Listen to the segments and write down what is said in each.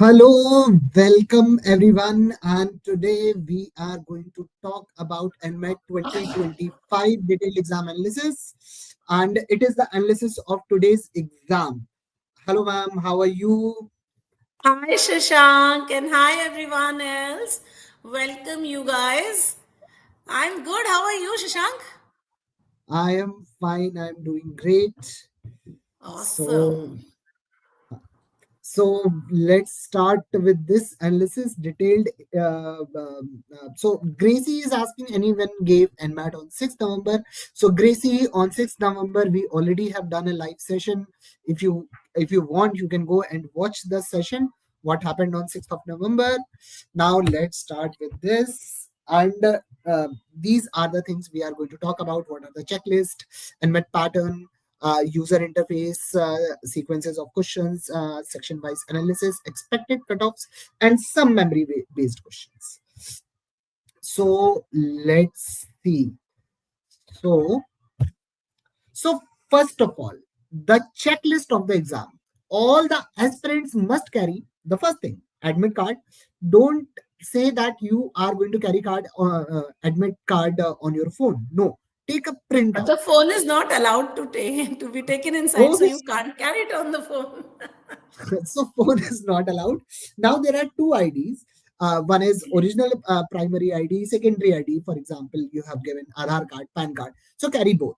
Hello, welcome everyone, and today we are going to talk about NMAT 2025 detailed exam analysis, and it is the analysis of today's exam. Hello, ma'am, how are you? Hi, Shashank, and hi, everyone else. Welcome, you guys. I'm good. How are you, Shashank? I am fine, I'm doing great. So, Awesome. So let's start with this analysis detailed. So Gracie is asking anyone gave NMAT on 6th November. So Gracie, on 6th November, we already have done a live session. If you want, you can go and watch the session. What happened on 6th of November. Now let's start with this. And these are the things we are going to talk about. What are the checklist, NMAT pattern, user interface, sequences of questions, section-wise analysis, expected cutoffs, and some memory-based questions. So let's see. So, so first of all, the checklist of the exam. All the aspirants must carry the first thing, admit card. Don't say that you are going to carry admit card on your phone. No, take a But printout. the phone is not allowed to take to be taken inside, Oh, so you can't carry it on the phone. so phone is not allowed. Now there are two IDs. One is original primary ID, secondary ID. For example, you have given Aadhaar card, PAN card. So carry both,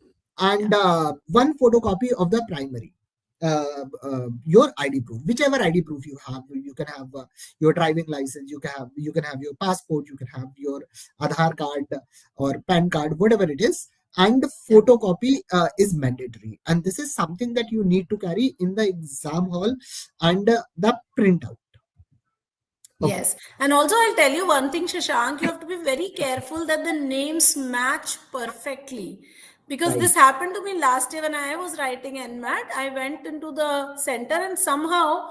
Yeah. and one photocopy of the primary. Your ID proof, whichever ID proof you have, you can have your driving license, you can have your passport, you can have your Aadhaar card or PAN card, whatever it is. And the Yeah. photocopy is mandatory, and this is something that you need to carry in the exam hall, and the printout. Okay, Yes. And also, I'll tell you one thing, Shashank, you have to be very careful that the names match perfectly. Because right. this happened to me last year when I was writing NMAT. I went into the center and somehow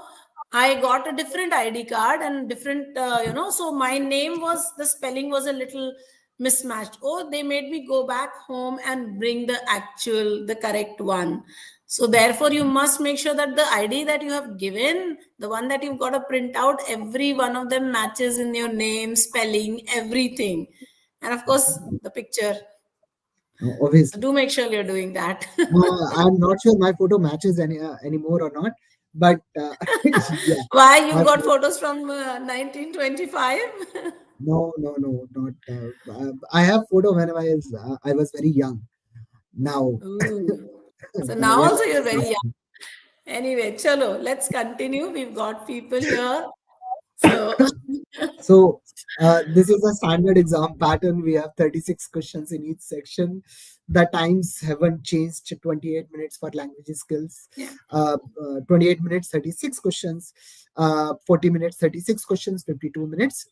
I got a different ID card and different, so my name was, the spelling was a little mismatched. Oh, they made me go back home and bring the correct one. So therefore, you must make sure that the ID that you have given, the one that you've got to print out, every one of them matches in your name, spelling, everything. And of course, the picture. So Obviously, do make sure you're doing that. I'm not sure my photo matches anymore or not, but yeah. Why you've my got photos from 1925? No, no, no, not. I have photo when I was very young. Now, Ooh. So now yeah. also you're very young. Anyway, chalo, let's continue. We've got people here. So So this is a standard exam pattern. We have 36 questions in each section. The times haven't changed. 28 minutes for language skills. yeah. 28 minutes, 36 questions. 40 minutes, 36 questions. 52 minutes,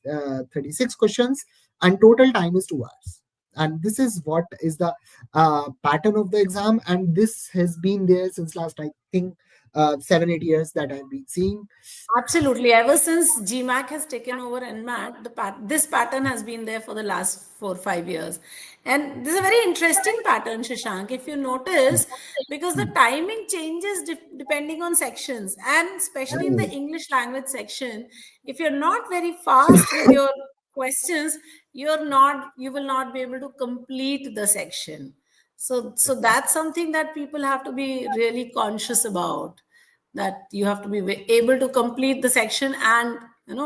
36 questions. And total time is 2 hours. And this is what is the pattern of the exam. And this has been there since last, I think, 7 8 years that I've been seeing. Absolutely. Ever since GMAC has taken over NMAT, this pattern has been there for the last 4 5 years. And this is a very interesting pattern, Shashank, if you notice, because the timing changes depending on sections. And especially in the Oh, English language section, if you're not very fast with your questions, you will not be able to complete the section. So that's something that people have to be really conscious about, that you have to be able to complete the section and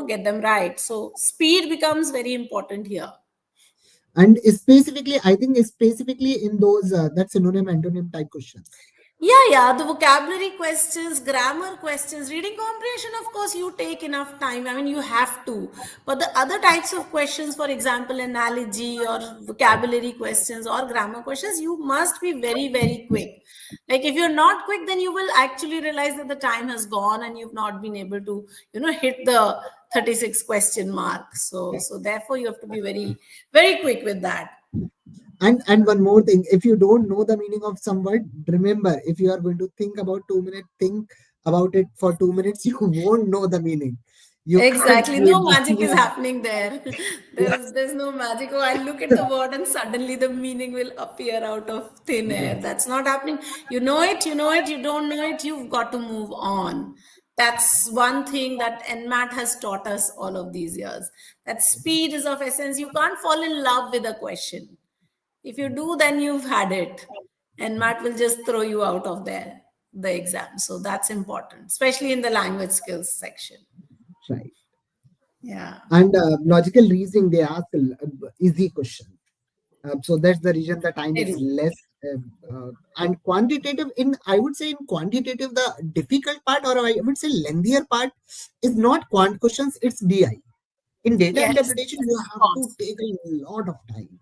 get them right. So speed becomes very important here. and specifically, I think specifically in those that synonym antonym type questions. Yeah, the vocabulary questions, grammar questions, reading comprehension, of course, you take enough time. I mean, you have to. But the other types of questions, for example, analogy or vocabulary questions or grammar questions, you must be very, very quick. Like if you're not quick, then you will actually realize that the time has gone and you've not been able to, hit the 36 question mark. So therefore you have to be very, very quick with that. And one more thing, if you don't know the meaning of some word, remember, if you are going to think about 2 minutes, think about it for 2 minutes. You won't know the meaning. You can't Exactly. be No able magic is to. happening there. There's Yes. there's no magic. Oh, I'll look at the word and suddenly the meaning will appear out of thin air. Yes. That's not happening. You know it, you don't know it, you've got to move on. That's one thing that NMAT has taught us all of these years. That speed is of essence. You can't fall in love with a question. If you do, then you've had it. NMAT will just throw you out of the exam. So that's important, especially in the language skills section. Right. Yeah. And logical reasoning, they ask easy question. So that's the reason the time is less. And quantitative, I would say in quantitative, the difficult part, or I would say lengthier part, is not quant questions, it's DI. In data Yes. interpretation, you Of have to course. take a lot of time.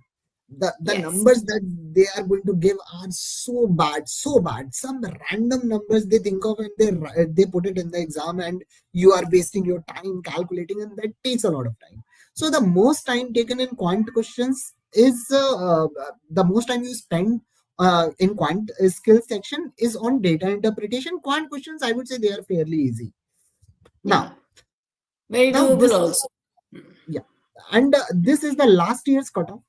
The Yes. numbers that they are going to give are so bad. Some random numbers they think of and they put it in the exam, and you are wasting your time calculating, and that takes a lot of time. So the most time taken in quant questions is the most time you spend in quant skill section is on data interpretation. Quant questions, I would say, they are fairly easy. Yeah. Now, Very now doable this also. yeah, and this is the last year's cutoff.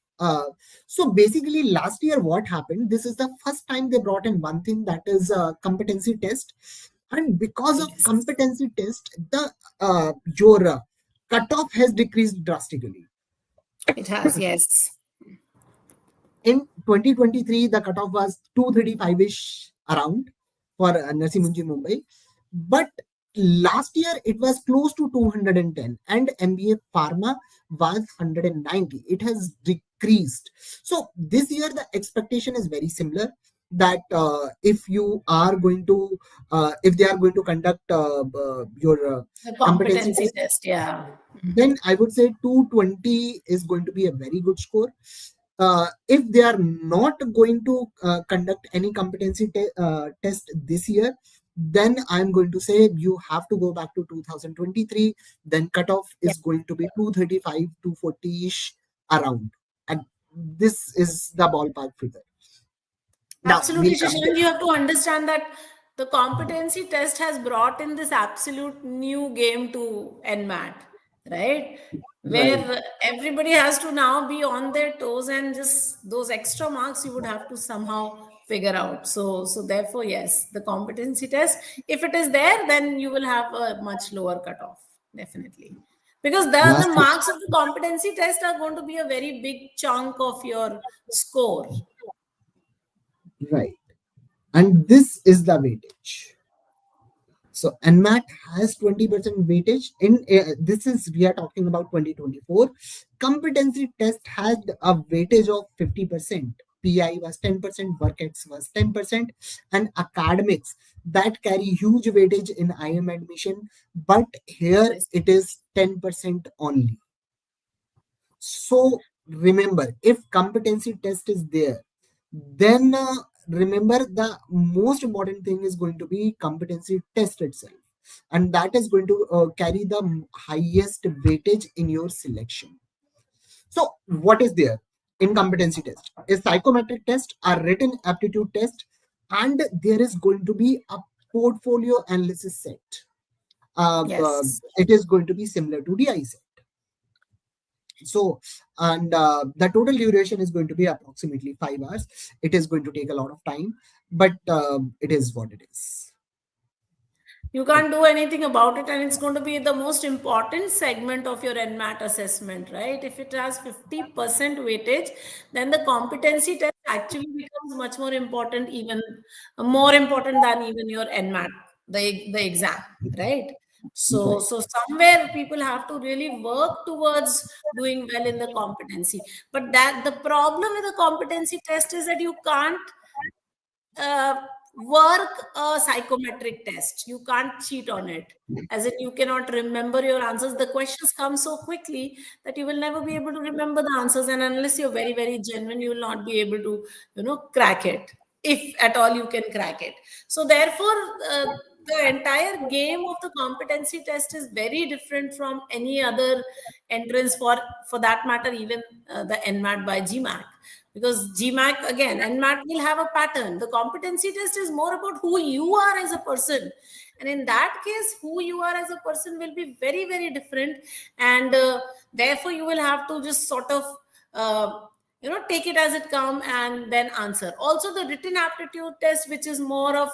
So basically, last year what happened, this is the first time they brought in one thing, that is a competency test. And because of Yes. competency test, the your cutoff has decreased drastically. It has. Yes. In 2023, the cutoff was 235-ish around for Narsimhanji Mumbai. But last year, it was close to 210, and MBA Pharma was 190. It has decreased. So this year, the expectation is very similar, that if you are going to, if they are going to conduct your The competency competency test, test. Yeah. then I would say 220 is going to be a very good score. If they are not going to conduct any competency test this year, then I'm going to say you have to go back to 2023. Then cutoff Yeah. is going to be 235 to 40-ish around. And this is the ballpark figure. Now, Absolutely, we'll come to. Shashank. You have to understand that the competency test has brought in this absolute new game to NMAT, right? Right. Where everybody has to now be on their toes, and just those extra marks you would have to somehow figure out. So therefore, yes, the competency test, if it is there, then you will have a much lower cutoff, definitely. Because the Last marks of the competency test are going to be a very big chunk of your score. year. Right. And this is the weightage. So NMAT has 20% weightage. In this is, we are talking about 2024. Competency test had a weightage of 50%. PI was 10%, WorkX was 10%, and academics that carry huge weightage in IM admission, but here Yes. it is 10% only. So remember, if competency test is there, then remember the most important thing is going to be competency test itself, and that is going to carry the highest weightage in your selection. So what is there in competency test? A psychometric test, a written aptitude test, and there is going to be a portfolio analysis set. Yes. It is going to be similar to DI set. So, and the total duration is going to be approximately 5 hours. It is going to take a lot of time, but it is what it is. You can't do anything about it, and it's going to be the most important segment of your NMAT assessment, right? If it has 50% weightage, then the competency test actually becomes much more important, even more important than even your NMAT, the exam, right? So, Right. so somewhere people have to really work towards doing well in the competency. But that the problem with the competency test is that you can't uh, work a psychometric test. You can't cheat on it. As in, you cannot remember your answers. The questions come so quickly that you will never be able to remember the answers. And unless you're very, very genuine, you will not be able to, crack it. If at all you can crack it. So therefore, the entire game of the competency test is very different from any other entrance, for that matter, even the NMAT by GMAT. Because GMAT, again, NMAT will have a pattern. The competency test is more about who you are as a person. And in that case, who you are as a person will be very, very different. And therefore, you will have to just sort of take it as it come and then answer. Also the written aptitude test, which is more of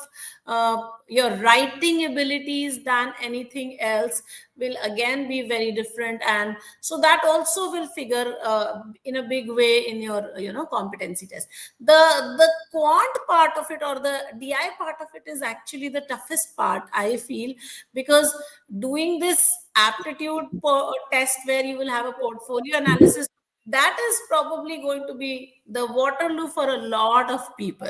your writing abilities than anything else, will again be very different, and so that also will figure in a big way in your competency test. The quant part of it, or the di part of it, is actually the toughest part, I feel, because doing this aptitude test where you will have a portfolio analysis, that is probably going to be the Waterloo for a lot of people.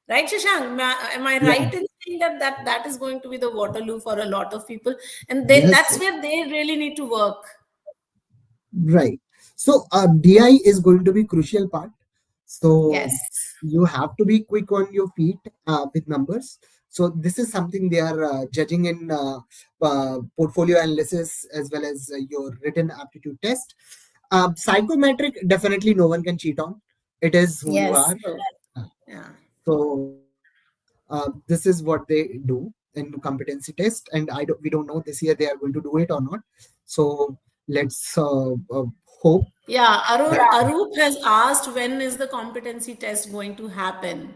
Right, Shashank? Am I Yeah. right in saying that is going to be the Waterloo for a lot of people? And Yes. that's where they really need to work. Right. So DI is going to be crucial part. So Yes. you have to be quick on your feet with numbers. So this is something they are judging in portfolio analysis as well as your written aptitude test. Psychometric, definitely no one can cheat on. It is who you Yes. are. So, Uh, yeah. this is what they do in competency test, and we don't know this year they are going to do it or not. So let's hope Yeah. that. Arup has asked, when is the competency test going to happen?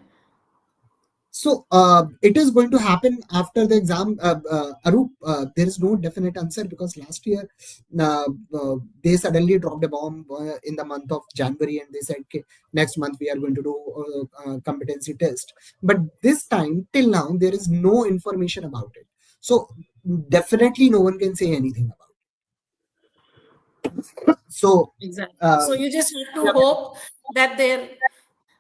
So it is going to happen after the exam. Arup, there is no definite answer because last year uh, they suddenly dropped a bomb in the month of January and they said, "Okay, next month we are going to do competency test." But this time, till now, there is no information about it. So definitely no one can say anything about it. So Exactly. uh, So you just have to hope that they're,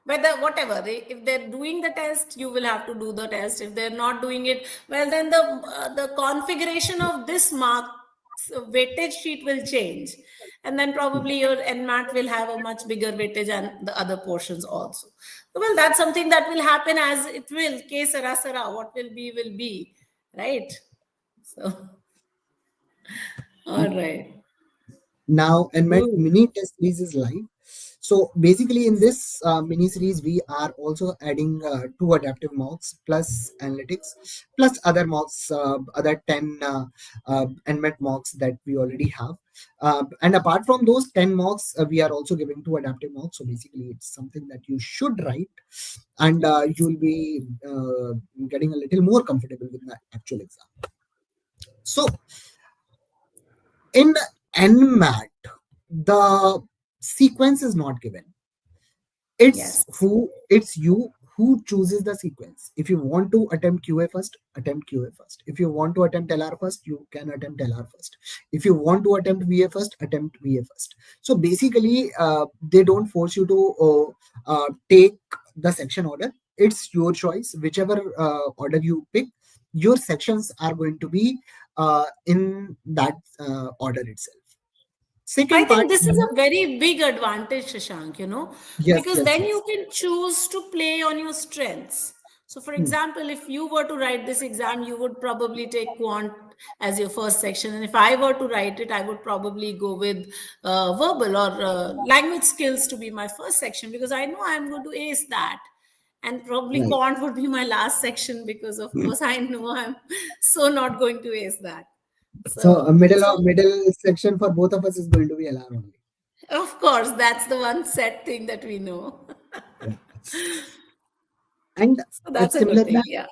whether whatever if they're doing the test, you will have to do the test. If they're not doing it, well, then the configuration of this marks weightage sheet will change, and then probably your NMAT will have a much bigger weightage, and the other portions also. Well, that's something that will happen as it will. K sara sara, what will be, right? So, all right. now NMAT Good. mini test series is live. So basically, in this mini series, we are also adding two adaptive mocks plus analytics plus other mocks, other 10 NMAT mocks that we already have. And apart from those 10 mocks, we are also giving two adaptive mocks. So basically, it's something that you should write, and you'll be getting a little more comfortable with the actual exam. So in NMAT, the sequence is not given. Yes. It's you who chooses the sequence. If you want to attempt QA first, attempt QA first. If you want to attempt LR first, you can attempt LR first. If you want to attempt VA first, attempt VA first. So basically, they don't force you to take the section order. It's your choice. Whichever order you pick, your sections are going to be in that order itself. I Second part. think this is a very big advantage, Shashank, Yes, because yes, then yes. you can choose to play on your strengths. So, for Hmm. example, if you were to write this exam, you would probably take quant as your first section. And if I were to write it, I would probably go with verbal or language skills to be my first section, because I know I'm going to ace that. And probably Right. quant would be my last section, because, of course, I know I'm so not going to ace that. So a So middle section for both of us is going to be LR only. of course, that's the one set thing that we know. Yeah. And So that's it's a good similar thing. that. Yeah.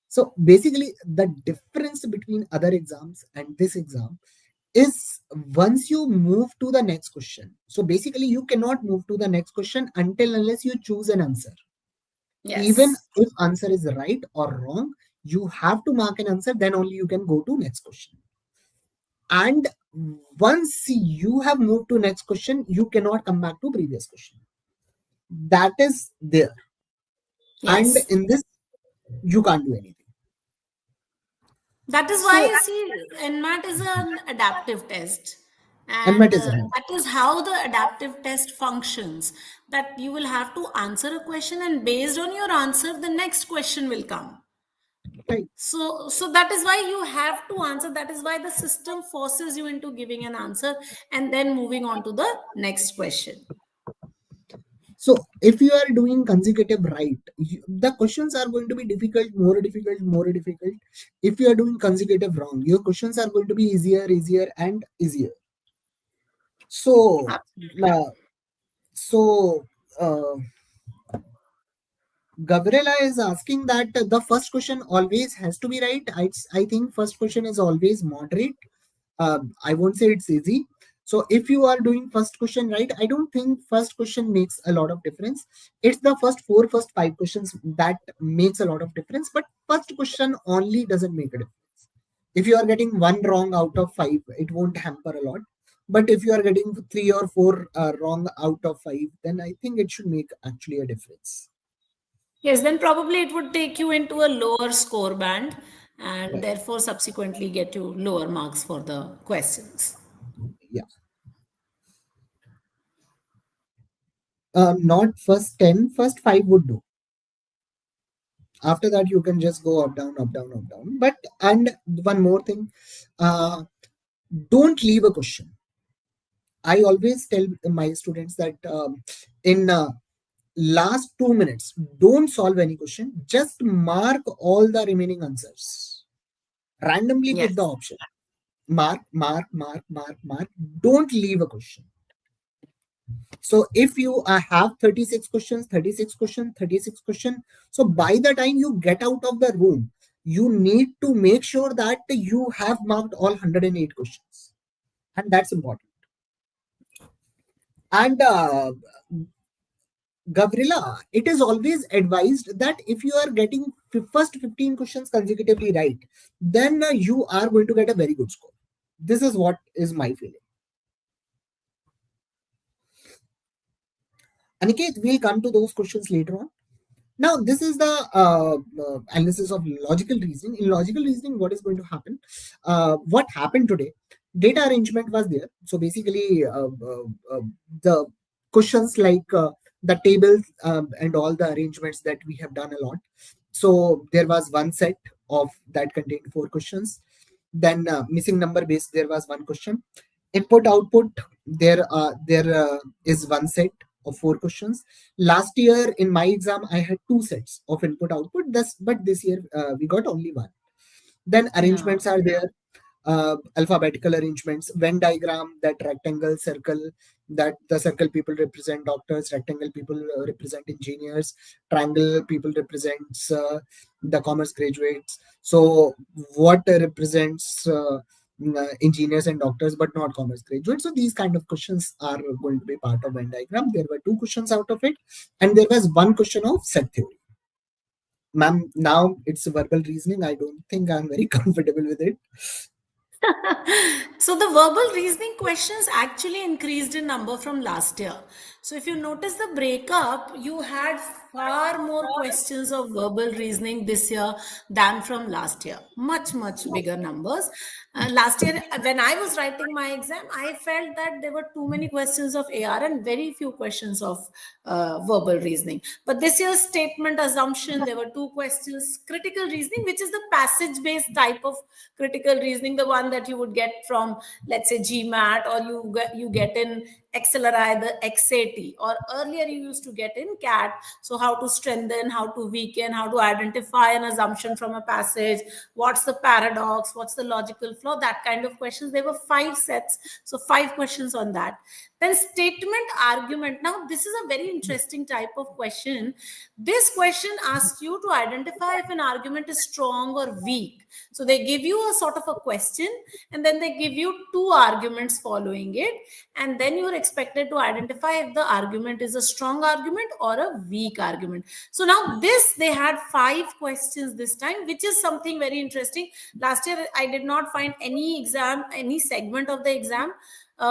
So basically, the difference between other exams and this exam is once you move to the next question. So basically, you cannot move to the next question until unless you choose an answer. Even Yes. if answer is right or wrong, you have to mark an answer. Then only you can go to next question. And once you have moved to next question, you cannot come back to previous question. That is there, and Yes. in this you can't do anything. That is So why, see, NMAT is an adaptive test. NMAT And is right. that is how the adaptive test functions. That you will have to answer a question, and based on your answer, the next question will come. Right. So that is why you have to answer. That is why the system forces you into giving an answer and then moving on to the next question. So if you are doing consecutive right, the questions are going to be difficult, more difficult, more difficult. If you are doing consecutive wrong, your questions are going to be easier, easier, and easier. So Absolutely. So Gabriela is asking that the first question always has to be right. I think first question is always moderate. I won't say it's easy. So if you are doing first question right, I don't think first question makes a lot of difference. It's the first five questions that makes a lot of difference. But first question only doesn't make a difference. If you are getting one wrong out of five, it won't hamper a lot. But if you are getting three or four wrong out of five, then I think it should make actually a difference. Yes, then probably it would take you into a lower score band and Right. therefore subsequently get you lower marks for the questions. Yeah. Not first 10, first five would do. After that, you can just go up, down, up, down, up, down. But, and one more thing, uh, don't leave a question. I always tell my students that in last 2 minutes, don't solve any question. Just mark all the remaining answers. Randomly Yes. put the option. Mark, mark, mark, mark, mark. Don't leave a question. So if you have 36 questions, 36 questions, 36 questions, so by the time you get out of the room, you need to make sure that you have marked all 108 questions. And that's important. And Gavrila, it is always advised that if you are getting first 15 questions consecutively right, then you are going to get a very good score. This is what is my feeling. Aniket, we'll come to those questions later on. Now, this is the analysis of logical reasoning. In logical reasoning, what is going to happen? What happened today? Data arrangement was there. So basically, the questions like the tables and all the arrangements that we have done a lot. So there was one set of that contained four questions. Then missing number base, there was one question. Input output, there is one set of four questions. Last year in my exam, I had two sets of input output. But this year we got only one. Then Yeah. arrangements are there, alphabetical arrangements, Venn diagram, that rectangle, circle, that the circle people represent doctors, rectangle people represent engineers, triangle people represents the commerce graduates. So what represents engineers and doctors but not commerce graduates? So these kind of questions are going to be part of Venn diagram. There were two questions out of it, and there was one question of set theory. Ma'am, now it's verbal reasoning. I don't think I'm very comfortable with it. So the verbal reasoning questions actually increased in number from last year. So if you notice the breakup, you had far more questions of verbal reasoning this year than from last year. Much, much bigger numbers. Last year, when I was writing my exam, I felt that there were too many questions of AR and very few questions of verbal reasoning. But this year's statement assumption, there were two questions. Critical reasoning, which is the passage-based type of critical reasoning, the one that you would get from, let's say, GMAT, or you get in XLRI, the XAT, or earlier you used to get in CAT. So how to strengthen, how to weaken, how to identify an assumption from a passage, what's the paradox, what's the logical flaw, that kind of questions. There were five sets, so five questions on that. Then statement argument. Now this is a very interesting type of question. This question asks you to identify if an argument is strong or weak. So they give you a sort of a question, and then they give you two arguments following it, and then you're expected to identify if the argument is a strong argument or a weak argument. So now this, they had five questions this time, which is something very interesting. Last year I did not find any segment of the exam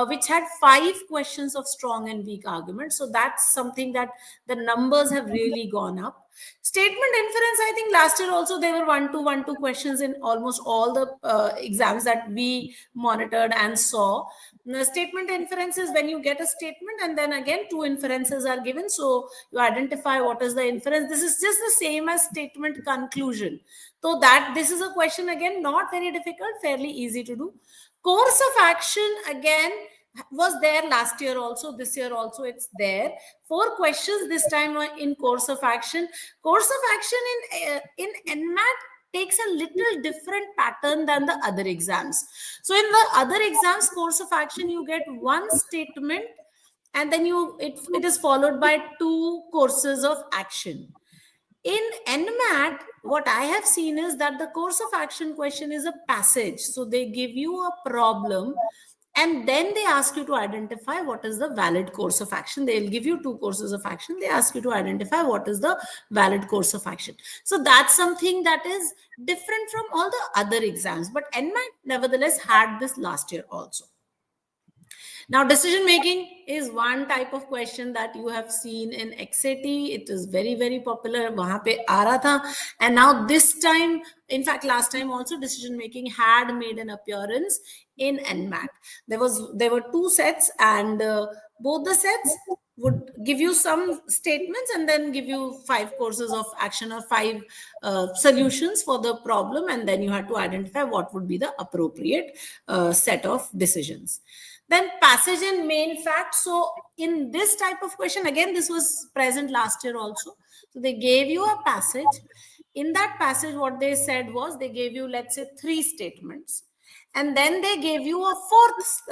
which had five questions of strong and weak arguments. So that's something that the numbers have really gone up. Statement inference, I think last year also there were 1 2 questions in almost all the exams that we monitored and saw. Now, statement inference is when you get a statement and then again two inferences are given. So you identify what is the inference. This is just the same as statement conclusion. So that this is a question, again, not very difficult, fairly easy to do. Course of action, again, was there last year also, this year also it's there. Four questions this time in course of action. Course of action in NMAT takes a little different pattern than the other exams. So in the other exams, course of action, you get one statement and then it is followed by 2 courses of action. In NMAT, what I have seen is that the course of action question is a passage. So they give you a problem and then they ask you to identify what is the valid course of action. They'll give you 2 courses of action. They ask you to identify what is the valid course of action. So that's something that is different from all the other exams. But NMAT nevertheless had this last year also. Now, decision making is one type of question that you have seen in XAT. It is very, very popular. वहाँ पे आ रहा था. And now this time, in fact, last time also, decision making had made an appearance in NMAT. There were 2 sets, and both the sets would give you some statements and then give you 5 courses of action or 5 solutions for the problem, and then you had to identify what would be the appropriate set of decisions. Then passage and main fact. So in this type of question, again, this was present last year also. So they gave you a passage. In that passage, what they said was they gave you, let's say, 3 statements. And then they gave you a fourth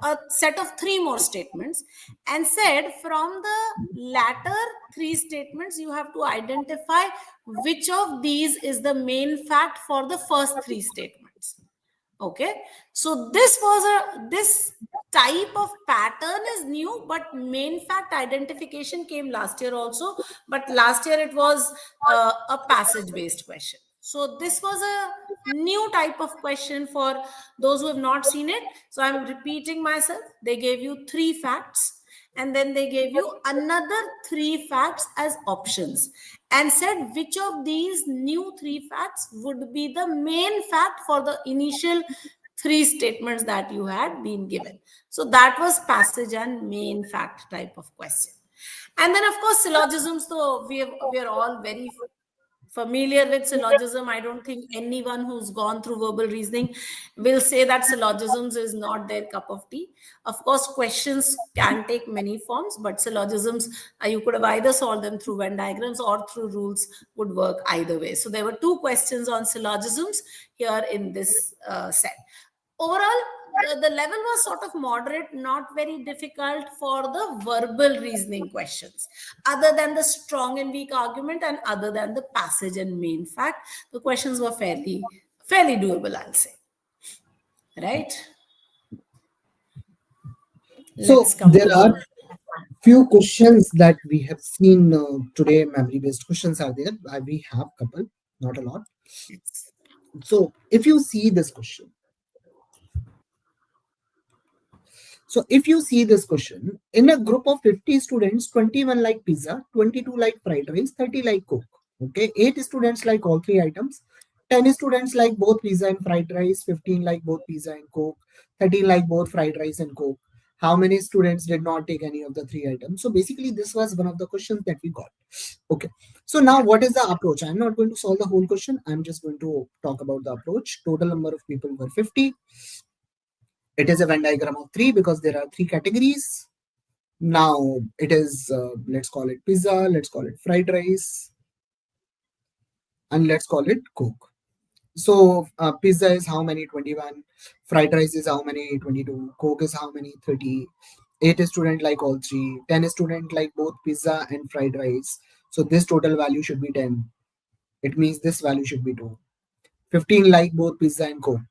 a set of 3 more statements and said from the latter 3 statements, you have to identify which of these is the main fact for the first 3 statements. Okay, so this type of pattern is new, but main fact identification came last year also, but last year it was a passage based question. So this was a new type of question for those who have not seen it. So I'm repeating myself. They gave you 3 facts and then they gave you another 3 facts as options and said which of these new 3 facts would be the main fact for the initial 3 statements that you had been given. So that was passage and main fact type of question. And then, of course, syllogisms. So we are all very familiar with syllogism. I don't think anyone who's gone through verbal reasoning will say that syllogisms is not their cup of tea. Of course, questions can take many forms, but syllogisms, you could have either solved them through Venn diagrams or through rules, would work either way. So there were 2 questions on syllogisms here in this set. Overall, the level was sort of moderate, not very difficult for the verbal reasoning questions. Other than the strong and weak argument and other than the passage and main fact, the questions were fairly doable, I'll say. Right? So Let's come there to are the few questions that we have seen today. Memory based questions are there. We have couple, not a lot. So if you see this question, in a group of 50 students, 21 like pizza, 22 like fried rice, 30 like Coke. Okay, 8 students like all 3 items, 10 students like both pizza and fried rice, 15 like both pizza and Coke, 13 like both fried rice and Coke. How many students did not take any of the 3 items? So basically, this was one of the questions that we got. Okay, so now what is the approach? I'm not going to solve the whole question. I'm just going to talk about the approach. Total number of people were 50. It is a Venn diagram of 3 because there are 3 categories. Now it is, let's call it pizza, let's call it fried rice, and let's call it Coke. So pizza is how many? 21. Fried rice is how many? 22. Coke is how many? 30. 8 student like all 3. 10 student like both pizza and fried rice. So this total value should be 10. It means this value should be 2. 15 like both pizza and Coke.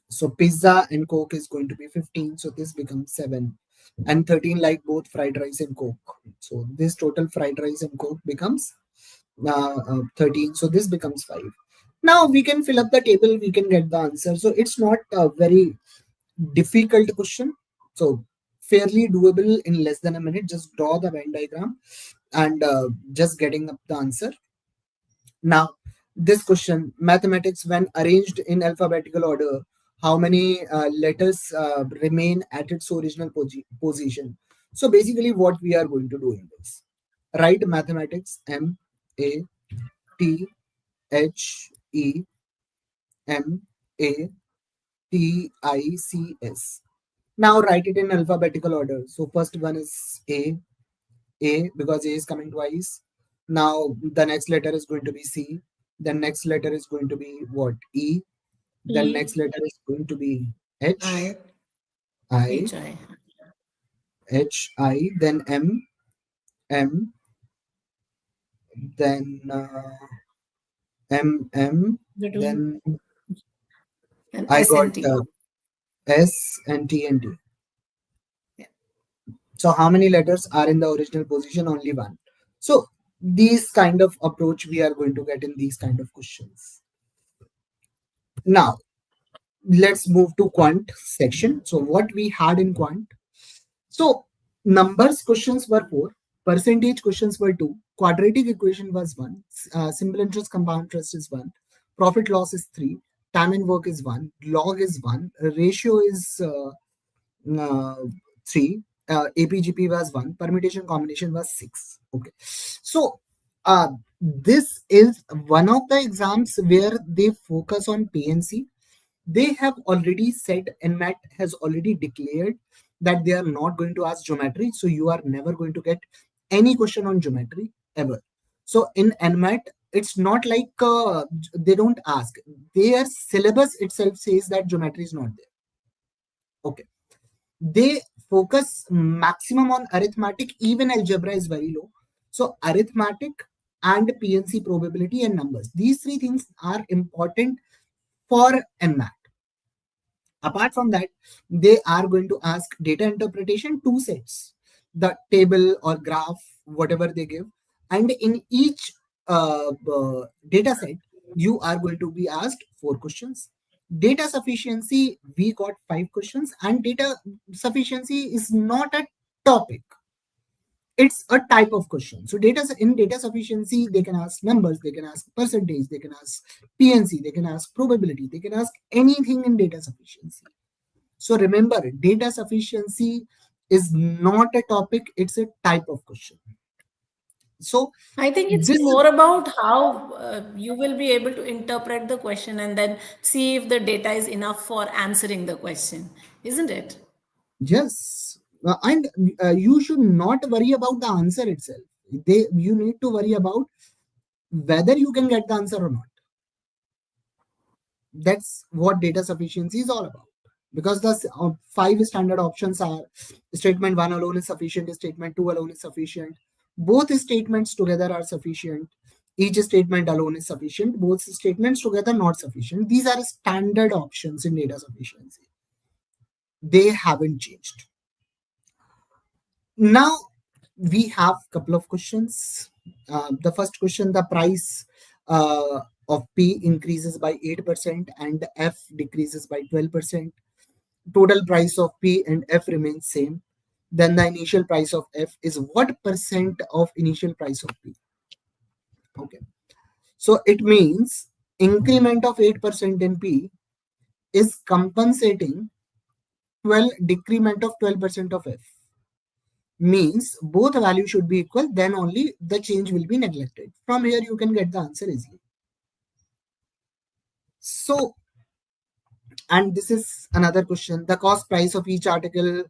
So pizza and Coke is going to be 15. So this becomes 7. And 13 like both fried rice and Coke. So this total fried rice and Coke becomes 13. So this becomes 5. Now we can fill up the table. We can get the answer. So it's not a very difficult question. So fairly doable in less than a minute. Just draw the Venn diagram and just getting up the answer. Now this question, mathematics when arranged in alphabetical order, how many letters remain at its original position? So basically what we are going to do in this, write mathematics MATHEMATICS. Now write it in alphabetical order. So first one is A because A is coming twice. Now the next letter is going to be C. The next letter is going to be what? E. The next letter is going to be H. I. HI, then M, then MM, That was then an I got SNT. S and T and T. Yeah. So how many letters are in the original position? Only one. So these kind of approach we are going to get in these kind of questions. Now let's move to quant section. So what we had in quant. So numbers questions were four, percentage questions were two, quadratic equation was one, simple interest compound interest is one, profit loss is three, time and work is one, log is one, ratio is uh, three, APGP was one, permutation combination was six. Okay, so this is one of the exams where they focus on PNC. They have already said, NMAT has already declared that they are not going to ask geometry. So you are never going to get any question on geometry ever. So in NMAT, it's not like they don't ask. Their syllabus itself says that geometry is not there. Okay. They focus maximum on arithmetic, even algebra is very low. So arithmetic and PNC probability and numbers. These three things are important for NMAT. Apart from that, they are going to ask data interpretation, two sets, the table or graph, whatever they give. And in each data set, you are going to be asked four questions. Data sufficiency, we got five questions, and data sufficiency is not a topic, it's a type of question. So data in data sufficiency, they can ask numbers, they can ask percentage, they can ask PNC, they can ask probability, they can ask anything in data sufficiency. So remember, data sufficiency is not a topic, it's a type of question. So I think it's this is, more about how you will be able to interpret the question and then see if the data is enough for answering the question, isn't it? yes. And you should not worry about the answer itself. You need to worry about whether you can get the answer or not. That's what data sufficiency is all about. Because the five standard options are: statement one alone is sufficient, statement two alone is sufficient, both statements together are sufficient, each statement alone is sufficient, both statements together not sufficient. These are standard options in data sufficiency. They haven't changed. Now we have a couple of questions. The first question: the price of P increases by 8% and F decreases by 12%. Total price of P and F remains same. Then the initial price of F is what percent of initial price of P? Okay. So it means increment of 8% in P is compensating 12 decrement of 12% of F. Means both values should be equal, then only the change will be neglected. From here you can get the answer easily. So, and this is another question: the cost price of each article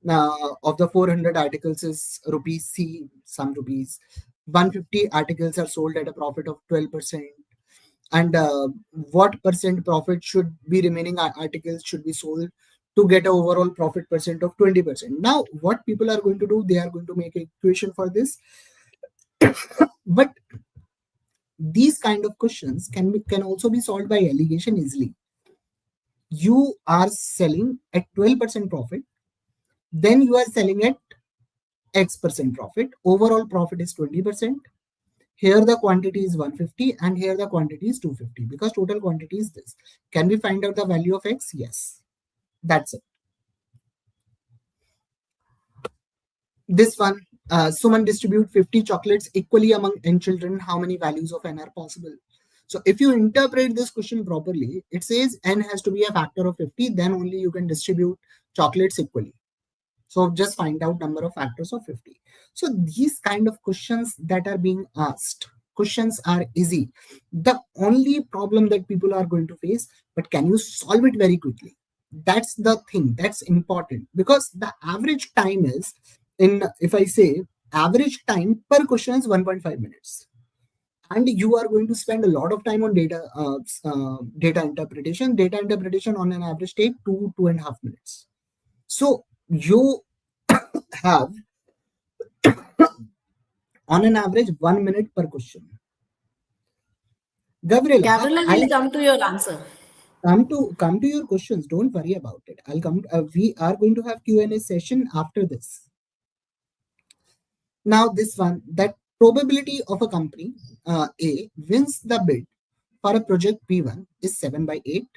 of the 400 articles is rupees C, some rupees. 150 articles are sold at a profit of 12%. And what percent profit should be remaining articles should be sold to get an overall profit percent of 20%. Now what people are going to do, they are going to make an equation for this. But these kind of questions can also be solved by allegation easily. You are selling at 12% profit, then you are selling at X% profit. Overall profit is 20%. Here the quantity is 150 and here the quantity is 250 because total quantity is this. Can we find out the value of X? Yes. That's it. This one, Suman distribute 50 chocolates equally among n children. How many values of n are possible? So if you interpret this question properly, it says n has to be a factor of 50, then only you can distribute chocolates equally. So just find out number of factors of 50. So these kind of questions that are being asked, questions are easy. The only problem that people are going to face, but can you solve it very quickly? That's the thing that's important, because the average time is, in if I say average time per question is 1.5 minutes, and you are going to spend a lot of time on data interpretation. On an average take 2.5 minutes. So you have on an average 1 minute per question. Gabriela, Gabriela will I'll come to your answer. come to your questions. Don't worry about it. I'll come. We are going to have Q&A session after this. Now, this one, that probability of a company A wins the bid for a project B1 is 7 by 8.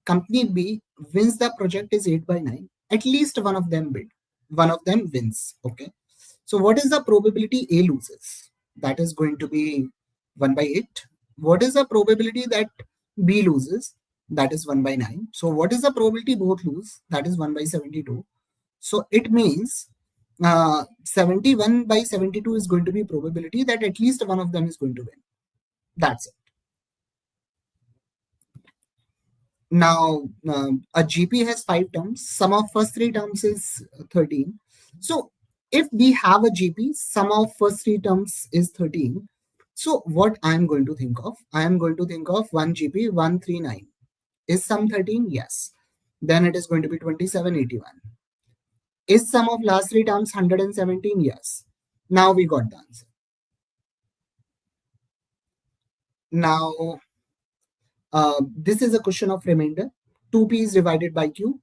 Company B wins the project is 8 by 9. At least one of them bid. One of them wins. Okay. So, what is the probability A loses? That is going to be 1 by 8. What is the probability that B loses? That is 1 by 9. So, what is the probability both lose? That is 1 by 72. So, it means 71 by 72 is going to be probability that at least one of them is going to win. That's it. Now, a GP has 5 terms. Sum of first 3 terms is 13. So, if we have a GP, sum of first 3 terms is 13. So, what I am going to think of? I am going to think of one GP 139. Is sum 13? Yes. Then it is going to be 2781. Is sum of last 3 terms 117? Yes. Now we got the answer. Now, this is a question of remainder. 2p is divided by q.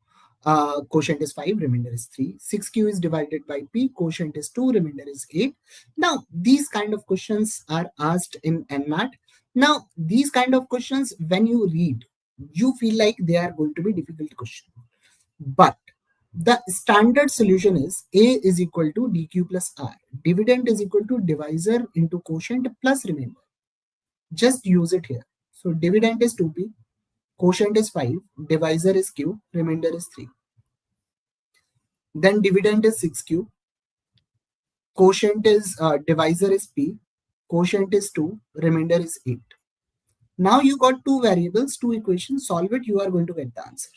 Quotient is 5, remainder is 3. 6q is divided by p. Quotient is 2, remainder is 8. Now, these kind of questions are asked in NMAT. Now, these kind of questions, when you read, you feel like they are going to be difficult questions. But the standard solution is A is equal to dq plus r. Dividend is equal to divisor into quotient plus remainder. Just use it here. So dividend is 2p, quotient is 5, divisor is q, remainder is 3. Then dividend is 6q, quotient is divisor is p, quotient is 2, remainder is 8. Now you got 2 variables, 2 equations, solve it, you are going to get the answer.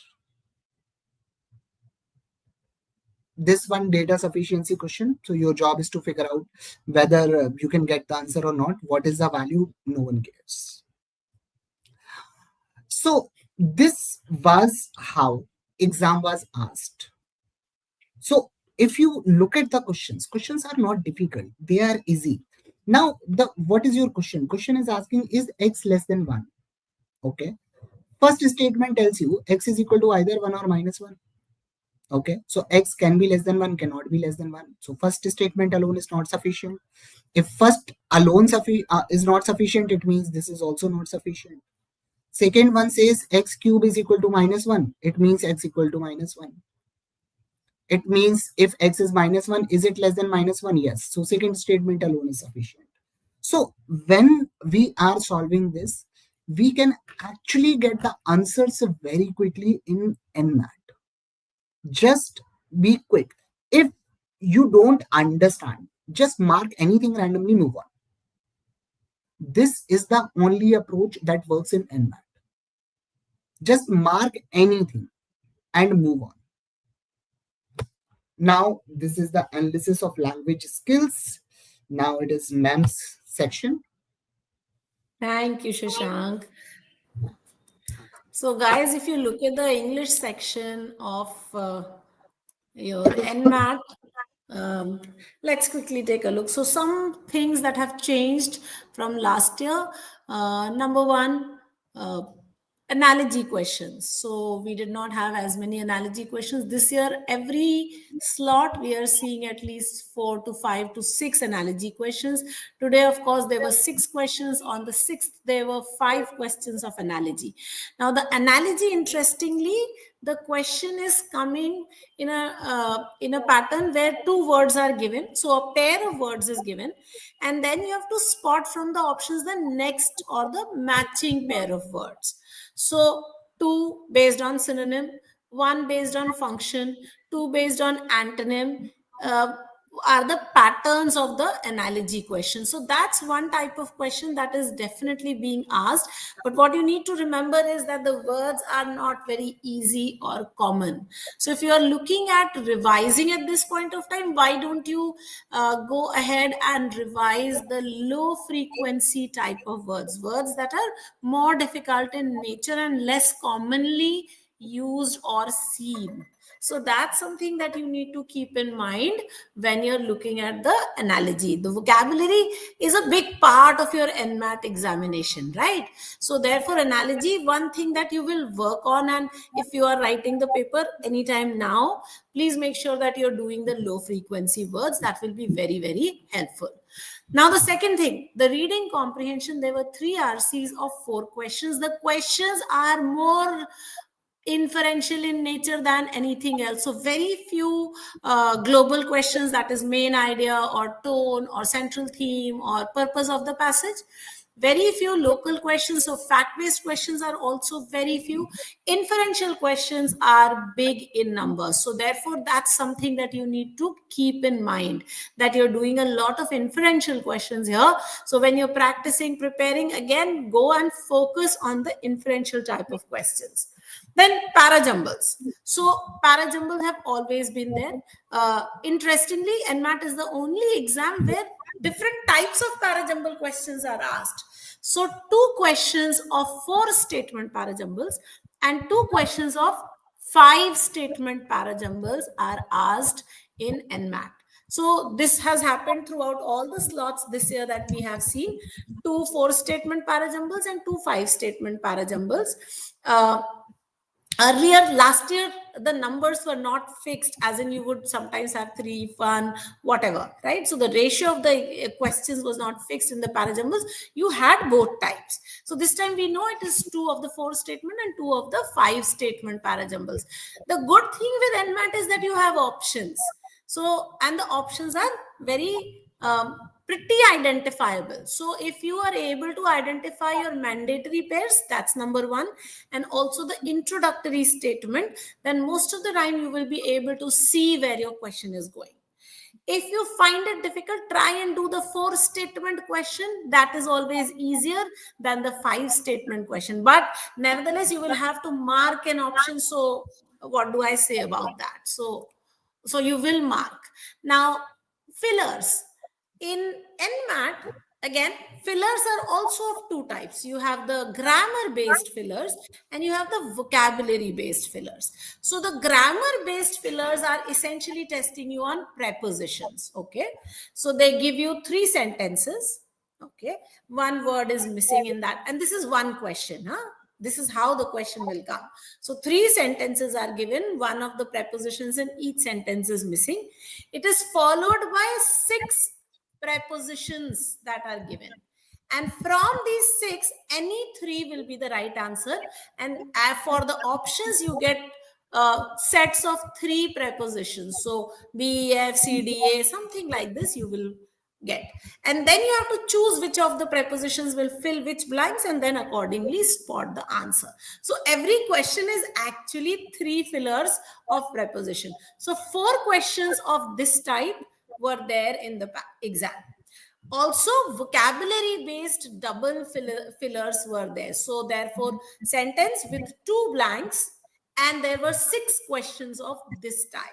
This one data sufficiency question. So your job is to figure out whether you can get the answer or not. What is the value? No one cares. So this was how exam was asked. So if you look at the questions are not difficult. They are easy. Now, what is your question? Question is asking, is x less than 1? Okay. First statement tells you x is equal to either 1 or minus 1. Okay. So x can be less than 1, cannot be less than 1. So first statement alone is not sufficient. If first alone is not sufficient, it means this is also not sufficient. Second one says x cube is equal to minus 1. It means x equal to minus 1. It means if x is minus 1, is it less than minus 1? Yes. So second statement alone is sufficient. So when we are solving this, we can actually get the answers very quickly in NMAT. Just be quick. If you don't understand, just mark anything randomly, move on. This is the only approach that works in NMAT. Just mark anything and move on. Now, this is the analysis of language skills. Now it is MIMS section. Thank you, Shashank. So, guys, if you look at the English section of your NMAT, let's quickly take a look. So, some things that have changed from last year. Number one, analogy questions. So we did not have as many analogy questions this year. Every slot we are seeing at least 4 to 5 to 6 analogy questions. Today, of course, there were 6 questions. On the 6th, there were 5 questions of analogy. Now, the analogy, interestingly, the question is coming in a pattern where 2 words are given. So a pair of words is given, and then you have to spot from the options the next or the matching pair of words. So 2 based on synonym, 1 based on function, 2 based on antonym, are the patterns of the analogy question. So that's one type of question that is definitely being asked. But what you need to remember is that the words are not very easy or common. So if you are looking at revising at this point of time, why don't you go ahead and revise the low frequency type of words that are more difficult in nature and less commonly used or seen. So that's something that you need to keep in mind when you're looking at the analogy. The vocabulary is a big part of your NMAT examination, right? So therefore, analogy, one thing that you will work on, and if you are writing the paper anytime now, please make sure that you're doing the low frequency words. That will be very, very helpful. Now, the second thing, the reading comprehension, there were 3 RCs of 4 questions. The questions are more inferential in nature than anything else. So very few global questions, that is main idea or tone or central theme or purpose of the passage. Very few local questions. So fact-based questions are also very few. Inferential questions are big in numbers. So therefore, that's something that you need to keep in mind, that you're doing a lot of inferential questions here. So when you're practicing, preparing, again, go and focus on the inferential type of questions. Then parajumbles. So parajumbles have always been there. Interestingly, NMAT is the only exam where different types of parajumble questions are asked. So 2 questions of 4 statement parajumbles and 2 questions of 5 statement parajumbles are asked in NMAT. So this has happened throughout all the slots this year that we have seen. 2 4 statement parajumbles and 2 5 statement parajumbles. Earlier, last year, the numbers were not fixed, as in you would sometimes have 3 1 whatever, right? So the ratio of the questions was not fixed in the parajumbles. You had both types. So this time we know it is 2 of the 4 statement and 2 of the 5 statement parajumbles. The good thing with NMAT is that you have options. So, and the options are very pretty identifiable. So if you are able to identify your mandatory pairs, that's number 1, and also the introductory statement, then most of the time you will be able to see where your question is going. If you find it difficult, try and do the 4 statement question. That is always easier than the 5 statement question. But nevertheless, you will have to mark an option. So what do I say about that? So you will mark. Now, fillers. In NMAT, again, fillers are also of 2 types. You have the grammar-based fillers and you have the vocabulary-based fillers. So the grammar-based fillers are essentially testing you on prepositions, okay? So they give you 3 sentences, okay? 1 word is missing in that. And this is 1 question, huh? This is how the question will come. So 3 sentences are given, 1 of the prepositions in each sentence is missing. It is followed by 6 prepositions that are given, and from these 6, any 3 will be the right answer. And for the options, you get sets of 3 prepositions. So B, F, C, D, A, something like this you will get, and then you have to choose which of the prepositions will fill which blanks, and then accordingly spot the answer. So every question is actually 3 fillers of preposition. So 4 questions of this type were there in the exam. Also, vocabulary based double fillers were there. So therefore, sentence with 2 blanks, and there were 6 questions of this type.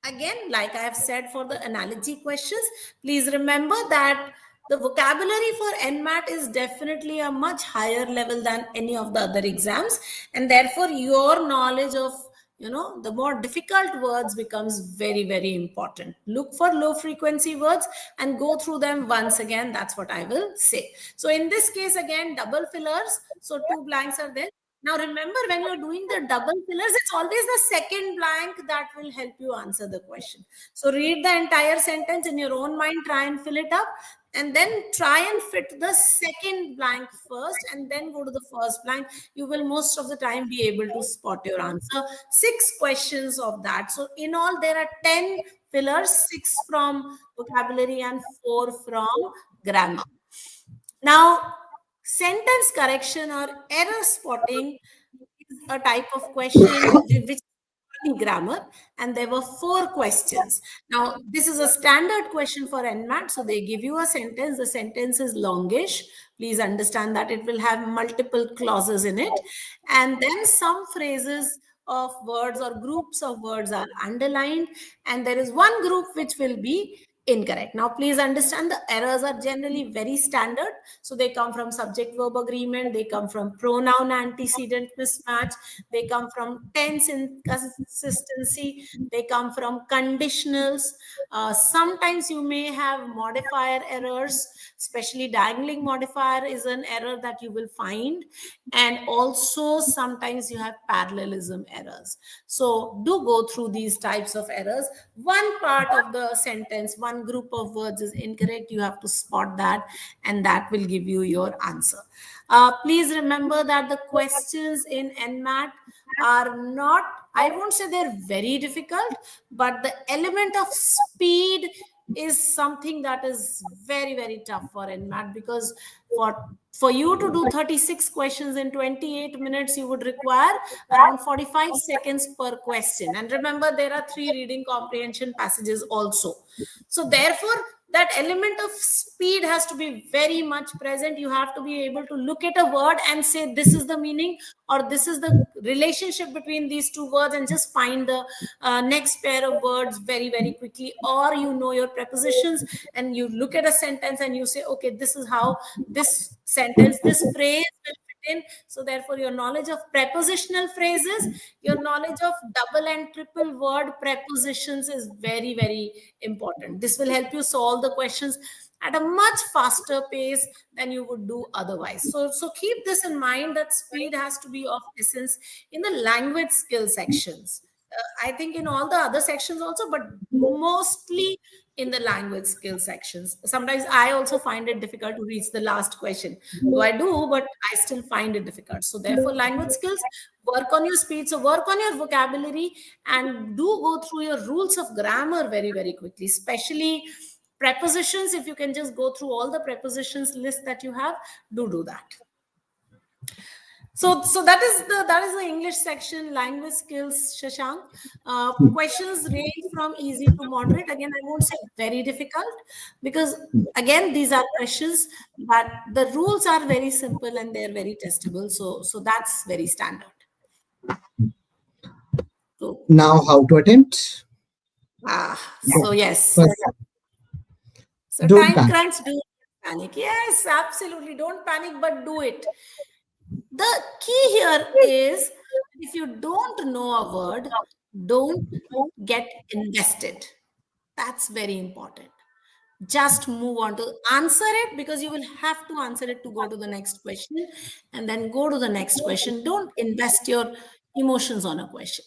Again, like I have said for the analogy questions, please remember that the vocabulary for NMAT is definitely a much higher level than any of the other exams, and therefore your knowledge of the more difficult words becomes very, very important. Look for low frequency words and go through them once again. That's what I will say. So in this case, again, double fillers. So 2 blanks are there. Now remember, when you're doing the double fillers, it's always the second blank that will help you answer the question. So read the entire sentence in your own mind, try and fill it up, and then try and fit the second blank first, and then go to the first blank. You will most of the time be able to spot your answer. 6 questions of that. So in all, there are 10 fillers, 6 from vocabulary and 4 from grammar. Now, sentence correction or error spotting is a type of question which grammar, and there were 4 questions. Now, this is a standard question for NMAT. So they give you a sentence. The sentence is longish. Please understand that it will have multiple clauses in it. And then some phrases of words or groups of words are underlined. And there is one group which will be Incorrect. Now, please understand the errors are generally very standard. So they come from subject verb agreement, they come from pronoun antecedent mismatch, they come from tense inconsistency, they come from conditionals. Sometimes you may have modifier errors, especially dangling modifier is an error that you will find. And also sometimes you have parallelism errors. So do go through these types of errors. One part of the sentence, one group of words is incorrect, you have to spot that, and that will give you your answer. Please remember that the questions in NMAT are not, I won't say they're very difficult, but the element of speed is something that is very, very tough for NMAT, because for you to do 36 questions in 28 minutes, you would require around 45 seconds per question. And remember, there are 3 reading comprehension passages also. So therefore, that element of speed has to be very much present. You have to be able to look at a word and say, this is the meaning, or this is the relationship between these two words, and just find the next pair of words very, very quickly. Or you know your prepositions, and you look at a sentence and you say, okay, this is how this sentence, this phrase will fit in. So therefore, your knowledge of prepositional phrases, your knowledge of double and triple word prepositions is very, very important. This will help you solve the questions at a much faster pace than you would do otherwise. So keep this in mind, that speed has to be of essence in the language skill sections. I think in all the other sections also, but mostly in the language skill sections. Sometimes I also find it difficult to reach the last question. Though I do, but I still find it difficult. So therefore, language skills, work on your speed. So work on your vocabulary, and do go through your rules of grammar very, very quickly, especially prepositions. If you can just go through all the prepositions list that you have, do that. So that is the English section, language skills, Shashank. Questions range from easy to moderate. Again, I won't say very difficult, because again, these are questions, but the rules are very simple and they're very testable. So that's very standard. So, Now, how to attempt? so yes. First, So don't time panic. crunch, do panic. Yes, absolutely. Don't panic, but do it. The key here is, if you don't know a word, don't get invested. That's very important. Just move on to answer it, because you will have to answer it to go to the next question, and then go to the next question. Don't invest your emotions on a question.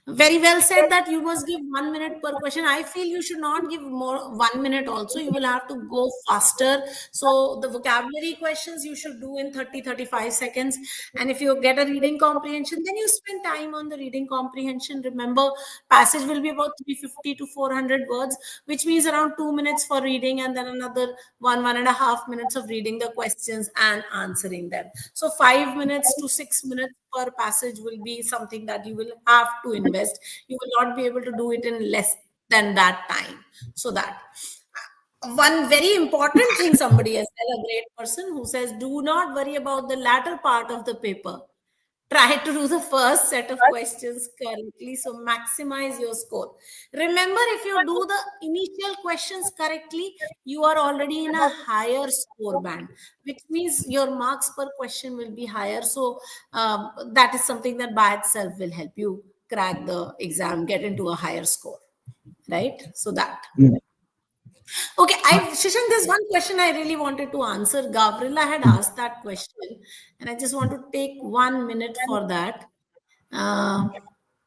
Very well said that you must give 1 minute per question. I feel you should not give more 1 minute also. You will have to go faster. So the vocabulary questions you should do in 30-35 seconds. And if you get a reading comprehension, then you spend time on the reading comprehension. Remember, passage will be about 350 to 400 words, which means around 2 minutes for reading, and then another 1.5 minutes of reading the questions and answering them. So 5 minutes to 6 minutes per passage will be something that you will have to invest. You will not be able to do it in less than that time. So that one very important thing, somebody has said, a great person who says, do not worry about the latter part of the paper. Try to do the first set of questions correctly, so maximize your score. Remember, if you do the initial questions correctly, you are already in a higher score band, which means your marks per question will be higher. So that is something that by itself will help you crack the exam, get into a higher score, right? So that. Okay, Shashank, there's one question I really wanted to answer. Gavrila had asked that question, and I just want to take 1 minute for that. Uh,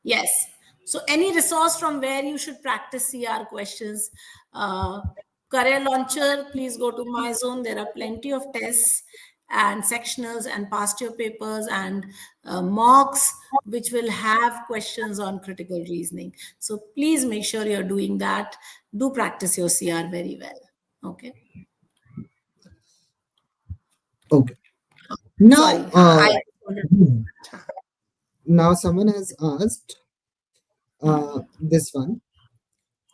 yes. So, any resource from where you should practice CR questions? Career Launcher, please go to My Zone. There are plenty of tests and sectionals and past year papers and mocks, which will have questions on critical reasoning. So please make sure you're doing that. Do practice your CR very well. Okay. Okay. Sorry. Now, now someone has asked this one.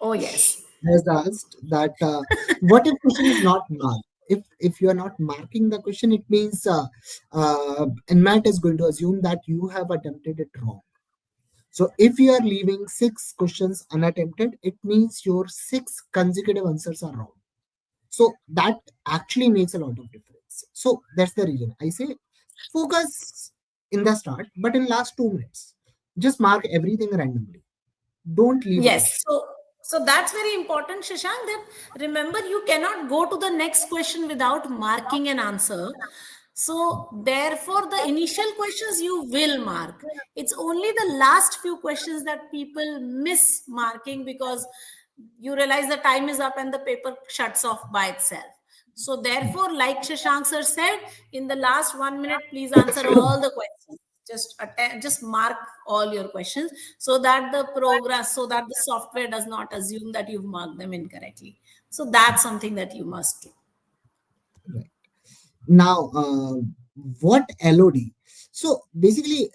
Oh, yes. Has asked that what if question is not marked? If you are not marking the question, it means NMAT is going to assume that you have attempted it wrong. So if you are leaving 6 questions unattempted, it means your 6 consecutive answers are wrong. So that actually makes a lot of difference. So that's the reason I say focus in the start, but in last 2 minutes, just mark everything randomly. Don't leave a Yes. question. So that's very important, Shashank, that remember you cannot go to the next question without marking an answer. So therefore, the initial questions you will mark. It's only the last few questions that people miss marking because you realize the time is up and the paper shuts off by itself. So therefore, like Shashank sir said, in the last 1 minute, please answer all the questions. Just mark all your questions so that the progress, so that the software does not assume that you've marked them incorrectly. So that's something that you must do. Right. Now, what LOD? So basically,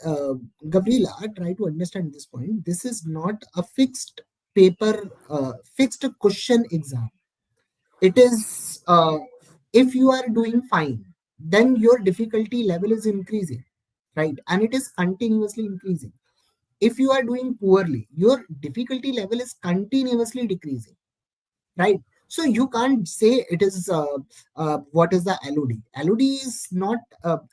Gabriela, try to understand this point. This is not a fixed paper, fixed question exam. It is, if you are doing fine, then your difficulty level is increasing, right? And it is continuously increasing. If you are doing poorly, your difficulty level is continuously decreasing, right? So you can't say it is what is the LOD is not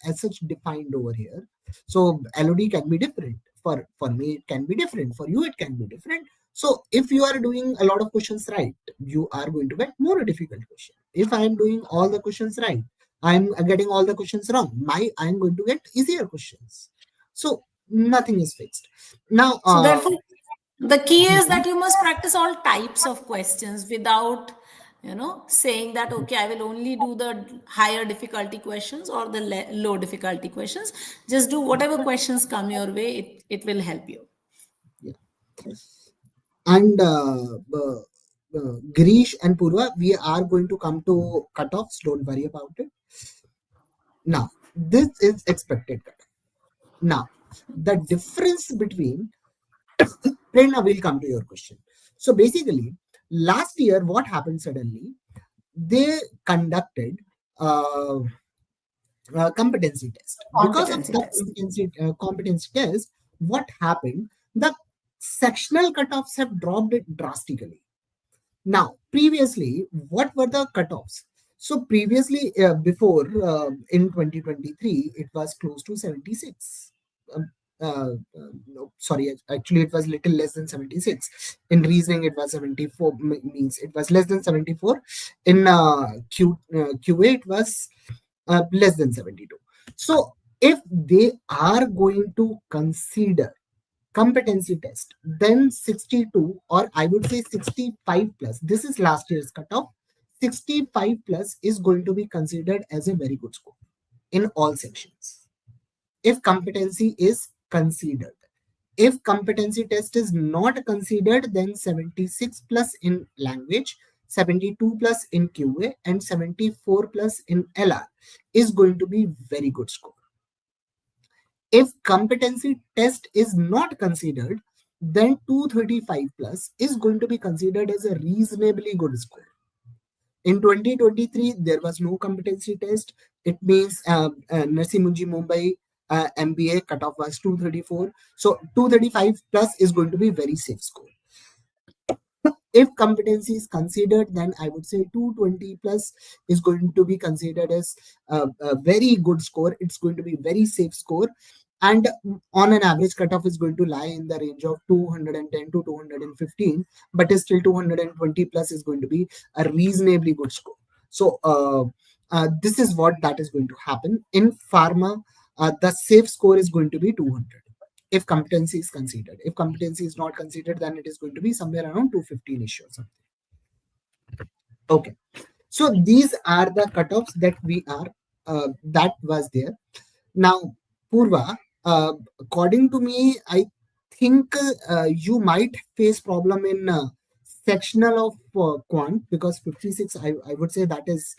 as such defined over here. So LOD can be different. For me it can be different, for you it can be different. So if you are doing a lot of questions right, you are going to get more difficult question. If I am doing all the questions right, I'm getting all the questions wrong, I'm going to get easier questions. So nothing is fixed now. So therefore, the key is that you must practice all types of questions without, saying that, okay, I will only do the higher difficulty questions or the low difficulty questions. Just do whatever questions come your way. It will help you. Yeah. And Girish and Purva, we are going to come to cutoffs. Don't worry about it. Now, this is expected cutoff. Now, the difference between Prerna will come to your question. So basically, last year, what happened suddenly? They conducted competency test. Because of Competency the test. competency test, what happened? The sectional cutoffs have dropped it drastically. Now, previously, what were the cutoffs? So previously, before in 2023, it was close to 76. No, sorry, actually, it was little less than 76. In reasoning, it was 74. Means it was less than 74. In QA, it was less than 72. So if they are going to consider competency test, then 62, or I would say 65 plus, this is last year's cutoff. 65 plus is going to be considered as a very good score in all sections if competency is considered. If competency test is not considered, then 76 plus in language, 72 plus in QA, and 74 plus in LR is going to be very good score. If competency test is not considered, then 235 plus is going to be considered as a reasonably good score. In 2023, there was no competency test. It means Narsimunji Mumbai MBA cutoff was 234. So 235 plus is going to be very safe score. If competency is considered, then I would say 220 plus is going to be considered as a very good score. It's going to be very safe score. And on an average cutoff is going to lie in the range of 210 to 215, but still 220 plus is going to be a reasonably good score. So this is what that is going to happen. In pharma, the safe score is going to be 200 if competency is considered. If competency is not considered, then it is going to be somewhere around 215-ish or something. Okay. So these are the cutoffs that we are, that was there. Now, Purva, according to me, I think you might face problem in sectional of quant, because 56, I would say that is,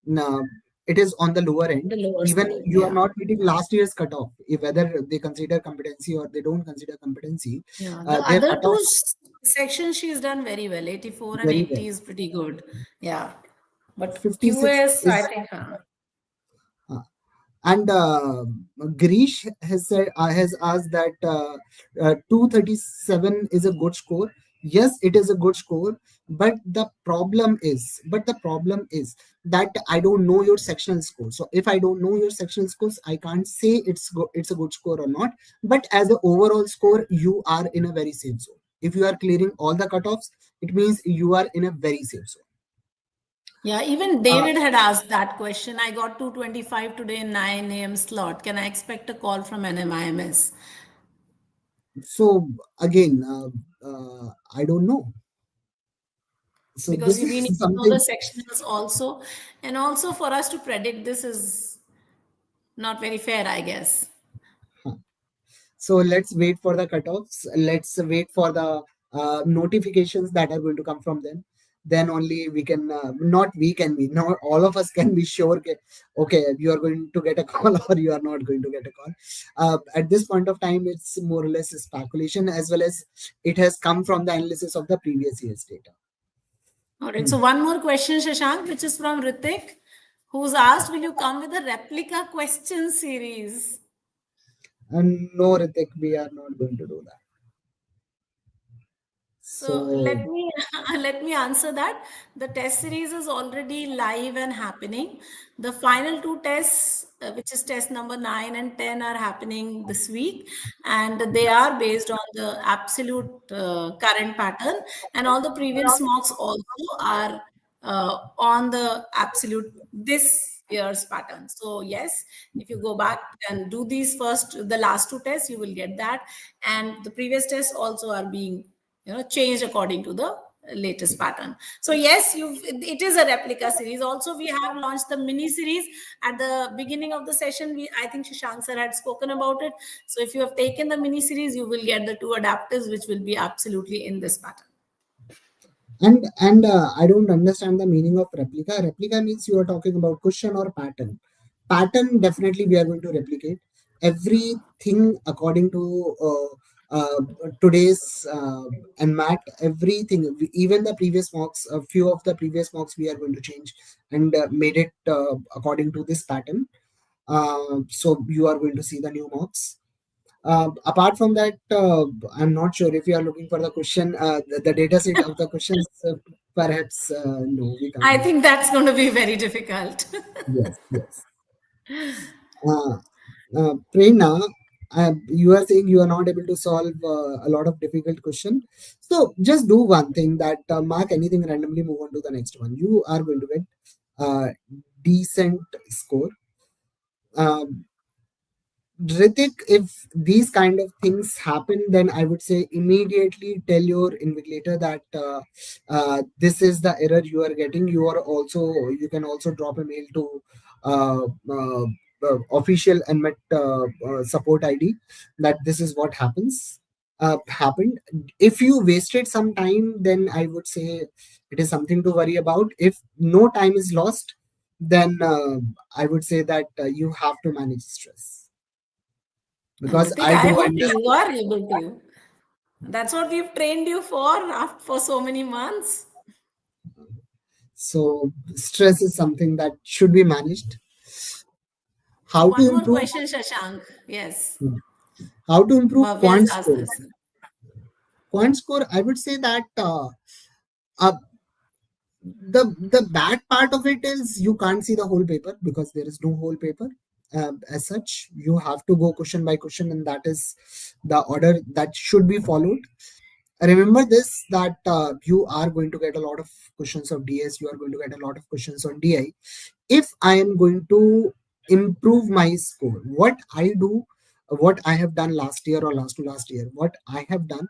no, it is on the lower end. The lower Even side, you are yeah. not meeting last year's cutoff, whether they consider competency or they don't consider competency, Yeah, the their other two cutoff sections she's done very well. 84 and very well. 80 is pretty good. Yeah. But 56 QS, I is think, uh, And Girish has said, has asked that 237 is a good score. Yes, it is a good score, but the problem is that I don't know your sectional score. So if I don't know your sectional scores, I can't say it's a good score or not. But as an overall score, you are in a very safe zone. If you are clearing all the cutoffs, it means you are in a very safe zone. Yeah, even Uh, David had asked that question. I got 225 today in 9 a.m. slot. Can I expect a call from NMIMS? so again, I don't know. So Because this we need is to know the something. sectionals also. And also for us to predict this is not very fair, I guess. So let's wait for the cutoffs. Let's wait for the notifications that are going to come from them. Then only we can, not we can be, not all of us can be sure, okay, you are going to get a call or you are not going to get a call. At this point of time, it's more or less a speculation, as well as it has come from the analysis of the previous year's data. All right. So one more question, Shashank, which is from Ritik, who's asked, will you come with a replica question series? And no, Ritik, we are not going to do that. So So, let me answer that. The test series is already live and happening. The final two tests, which is test number 9 and 10, are happening this week, and they are based on the absolute current pattern, and all the previous mocks also are on the absolute this year's pattern. So yes, if you go back and do these first, the last two tests, you will get that, and the previous tests also are being changed according to the latest pattern. So yes, it is a replica series. Also, we have launched the mini series at the beginning of the session. I think Shashank sir had spoken about it. So if you have taken the mini series, you will get the two adapters, which will be absolutely in this pattern. and I don't understand the meaning of replica. Replica means you are talking about question or pattern. Pattern, definitely we are going to replicate everything according to today's NMAT. Everything, even the previous mocks, a few of the previous mocks we are going to change and made it according to this pattern. So you are going to see the new mocks. Apart from that, I'm not sure if you are looking for the question, the data set of the questions. Perhaps no, we can't I do that. think that's going to be very difficult. Yes, yes. Uh, Prerna, you are saying you are not able to solve a lot of difficult question. So just do one thing, that mark anything randomly, move on to the next one. You are going to get decent score. Um, Ritik, if these kind of things happen, then I would say immediately tell your invigilator that this is the error you are getting. You can also drop a mail to uh, uh, official NMAT support ID, that this is what happened. If you wasted some time, then I would say it is something to worry about. If no time is lost, then I would say that you have to manage stress, And because Ritik, I I do hope you understand. are able to. That's what we've trained you for so many months. So stress is something that should be managed. So How to one more improve? question, Shashank. Yes, How to improve Bhavya has quant asked score? this. Quant score, I would say that uh, the bad part of it is you can't see the whole paper, because there is no whole paper. As such, you have to go question by question, and that is the order that should be followed. Remember this, that you are going to get a lot of questions of DS, you are going to get a lot of questions on DI. If I am going to improve my score, what I have done last year or last to last year, what I have done,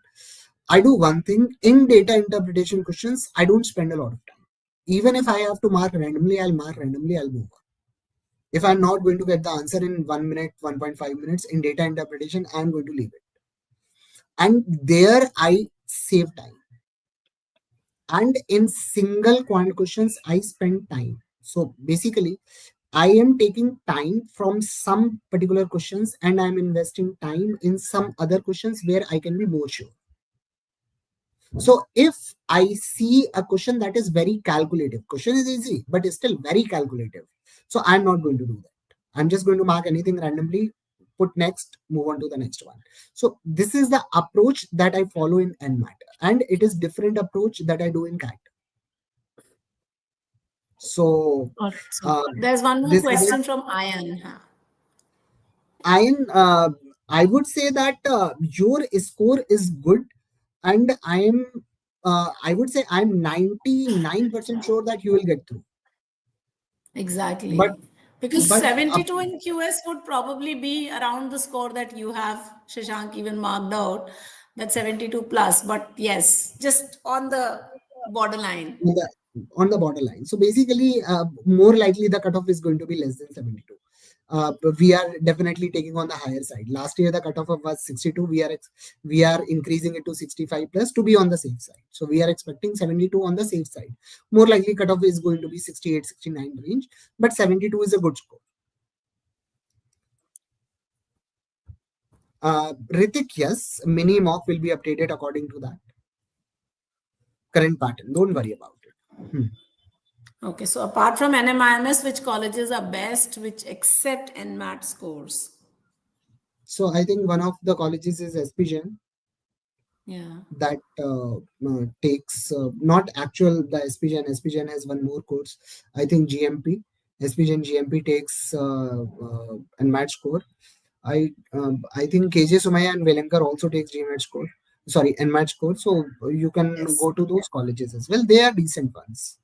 I do one thing in data interpretation questions. I don't spend a lot of time. Even if I have to mark randomly, I'll mark randomly, I'll move on. If I'm not going to get the answer in 1 minute, 1.5 minutes in data interpretation, I'm going to leave it. And there I save time. And in single quant questions, I spend time. So basically, I am taking time from some particular questions and I'm investing time in some other questions where I can be more sure. So if I see a question that is very calculative, question is easy, but it's still very calculative. So I'm not going to do that. I'm just going to mark anything randomly, put next, move on to the next one. So this is the approach that I follow in NMAT, and it is different approach that I do in CAT. So All right. So uh, there's one more this is it. question from Ayan. Huh? Ian, I would say that your score is good, and I would say I'm 99% sure that you will get through. But Exactly. Because but 72 in QS would probably be around the score that you have, Shashank, even marked out, that 72 plus. But yes, just on the borderline. on the borderline. So basically, more likely the cutoff is going to be less than 72. But we are definitely taking on the higher side. Last year the cutoff was 62. We are increasing it to 65 plus to be on the safe side. So we are expecting 72 on the safe side. More likely cutoff is going to be 68, 69 range, but 72 is a good score. Ritik, yes, mini mock will be updated according to that current pattern. Don't worry about it. Hmm. Okay, so apart from NMIMS, which colleges are best which accept NMAT scores? So I think one of the colleges is SPGen Yeah. that takes not actual the SPGen. SPGen has one more course. I think GMP. SPGen GMP takes and match score. I think KJ Sumaya and Velankar also takes GMAT score. Sorry, NMAT score. So you can Yes. go to those colleges as well. They are decent ones.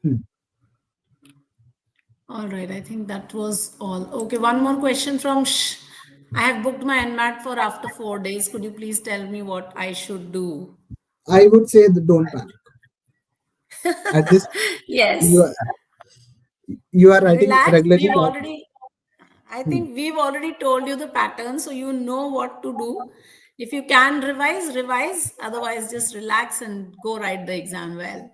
Hmm. All right, I think that was all. Okay, one more question from I have booked my NMAT for after 4 days. Could you please tell me what I should do? I would say that don't panic. At this, you Yes. are, you are writing Relax. regularly. We've already, I Hmm. think we've already told you the pattern, so you know what to do. If you can revise, revise. Otherwise, just relax and go write the exam well.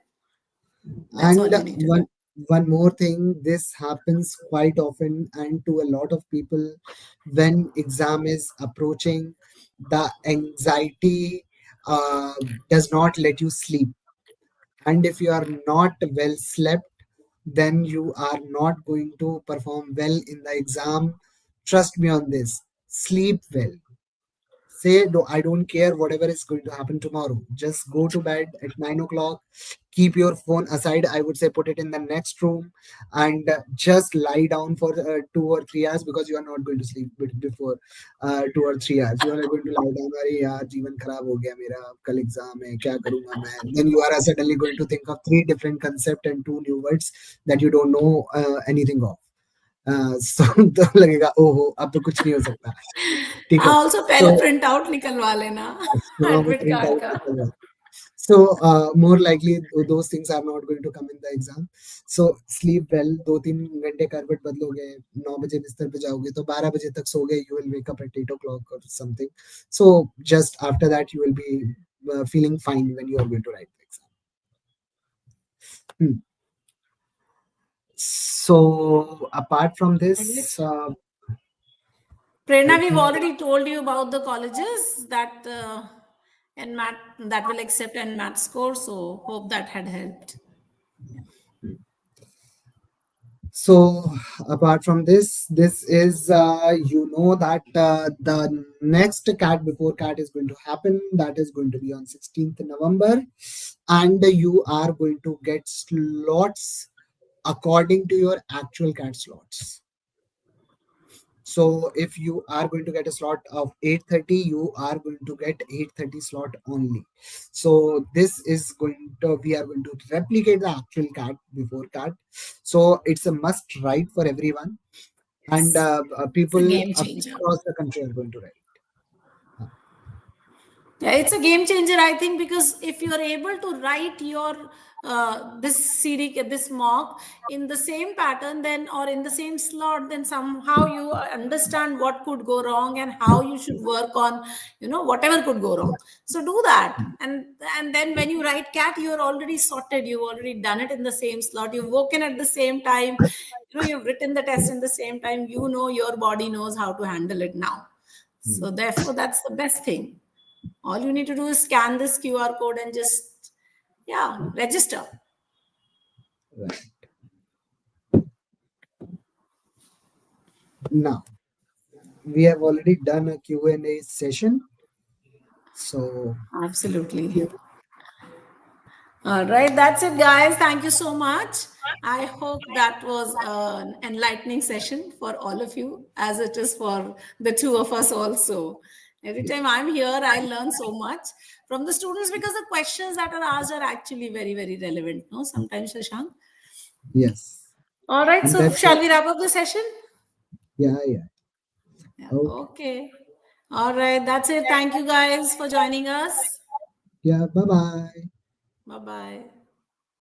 That's all And you need to do. one more thing, this happens quite often and to a lot of people when exam is approaching. The anxiety uh, does not let you sleep, and if you are not well slept, then you are not going to perform well in the exam. Trust me on this. Sleep well. Say, no, I don't care whatever is going to happen tomorrow. Just go to bed at 9 o'clock. Keep your phone aside. I would say put it in the next room and just lie down for 2 or 3 hours because you are not going to sleep before 2 or 3 hours. You are going to lie down. अरे यार जीवन खराब हो गया मेरा कल exam है क्या करूंगा मैं. Then you are suddenly going to think of three different concepts and two new words that you don't know anything of. So तो लगेगा ओहो अब तो कुछ नहीं हो सकता. ठीक है. Also, So पहले प्रिंट आउट निकलवा लेना now we admit print card out का. the result. So more likely those things are not going to come in the exam. So sleep well. 2-3 घंटे करवट बदलोगे 9 बजे बिस्तर पे जाओगे तो 12 बजे तक सोगे. You will wake up at 8 o'clock or something. So just after that you will be feeling fine when you are going to write the exam. Hmm. So apart from this, I Prerna, we've think already told you about the colleges that NMAT that will accept NMAT score. So hope that had helped. so. Apart from this, this is that the next cat before cat is going to happen. That is going to be on 16th November, and you are going to get slots according to your actual cat slots. So if you are going to get a slot of 8:30, you are going to get 8:30 slot only. So this is going to we are going to replicate the actual cat before cat. So it's a must write for everyone, and It's a people game changer. across the country are going to write. Yeah, it's a game changer, I think, because if you're able to write your this CD, this mock in the same pattern, then or in the same slot, then somehow you understand what could go wrong and how you should work on, whatever could go wrong. So do that, and then when you write cat, you're already sorted. You've already done it in the same slot. You've woken at the same time. You've written the test in the same time. Your body knows how to handle it now. So therefore, that's the best thing. All you need to do is scan this QR code and just, yeah, register. Right. Now, we have already done a Q&A session. So, Absolutely. All right, that's it, guys. Thank you so much. I hope that was an enlightening session for all of you, as it is for the two of us also. Every time I'm here, I learn so much from the students because the questions that are asked are actually very, very relevant. No, sometimes, Shashank. yes. All right, And so that's shall what, we wrap up the session? yeah, yeah. Yeah. Okay. Okay. All right, that's it. Thank you guys for joining us. Yeah, bye bye. Bye bye.